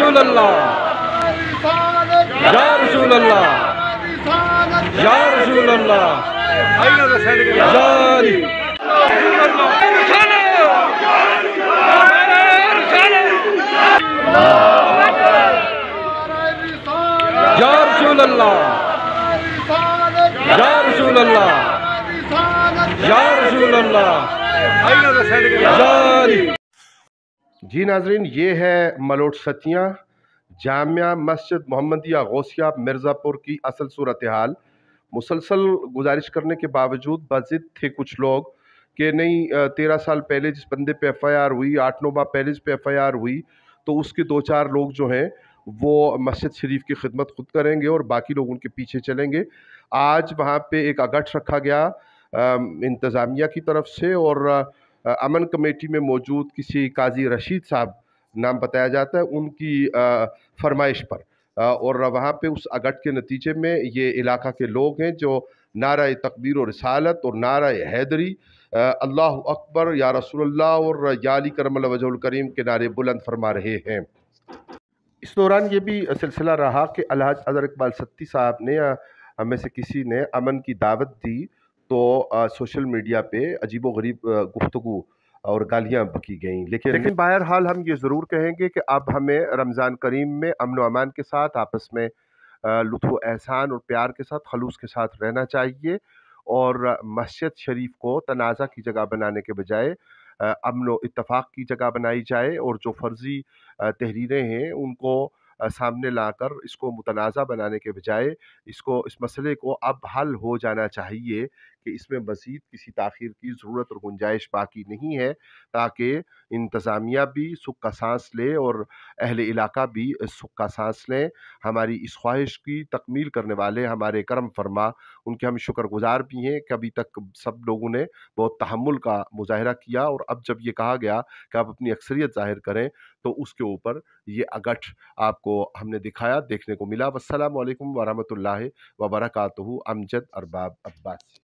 رسول اللہ یا رسول اللہ یا رسول اللہ یا رسول اللہ یا رسول اللہ یا رسول اللہ۔ جی ناظرین، یہ ہے ملوٹ ستیاں جامعہ مسجد محمدیہ غوثیہ مرزا پور کی اصل صورتحال۔ مسلسل گزارش کرنے کے باوجود بضد تھے کچھ لوگ کہ نہیں 13 سال پہلے جس بندے پہ ایف آئی آر ہوئی، 8-9 ماہ پہلے جس پہ ایف آئی آر ہوئی، تو اس کے 2-4 لوگ جو ہیں وہ مسجد شریف کی خدمت خود کریں گے اور باقی لوگ ان کے پیچھے چلیں گے۔ آج وہاں پہ ایک اگٹ رکھا گیا انتظامیہ کی طرف سے، اور امن کمیٹی میں موجود کسی قاضی رشید صاحب نام بتایا جاتا ہے، ان کی فرمائش پر، اور وہاں پہ اس اگٹ کے نتیجے میں یہ علاقہ کے لوگ ہیں جو نعرہ تکبیر و رسالت اور نعرہ حیدری، اللہ اکبر یا رسول اللہ اور یا علی کرم اللہ وجہ الکریم کے نعرے بلند فرما رہے ہیں۔ اس دوران یہ بھی سلسلہ رہا کہ الحاج اظہر اقبال ستی صاحب نے ہمیں سے کسی نے امن کی دعوت دی تو سوشل میڈیا پہ عجیب و غریب گفتگو اور گالیاں بکی گئیں، لیکن بہرحال ہم یہ ضرور کہیں گے کہ اب ہمیں رمضان کریم میں امن و امان کے ساتھ، آپس میں لطف و احسان اور پیار کے ساتھ، خلوص کے ساتھ رہنا چاہیے، اور مسجد شریف کو تنازع کی جگہ بنانے کے بجائے امن و اتفاق کی جگہ بنائی جائے، اور جو فرضی تحریریں ہیں ان کو سامنے لا کر اس کو متنازع بنانے کے بجائے اس مسئلے کو اب حل ہو جانا چاہیے کہ اس میں مزید کسی تاخیر کی ضرورت اور گنجائش باقی نہیں ہے، تاکہ انتظامیہ بھی سکھ کا سانس لے اور اہل علاقہ بھی سکھ کا سانس لیں۔ ہماری اس خواہش کی تکمیل کرنے والے ہمارے کرم فرما، ان کے ہم شکر گزار بھی ہیں کہ ابھی تک سب لوگوں نے بہت تحمل کا مظاہرہ کیا، اور اب جب یہ کہا گیا کہ آپ اپنی اکثریت ظاہر کریں تو اس کے اوپر یہ اگٹ آپ کو ہم نے دکھایا، دیکھنے کو ملا۔ والسلام علیکم ورحمۃ اللہ وبرکاتہ۔ امجد ارباب عباس۔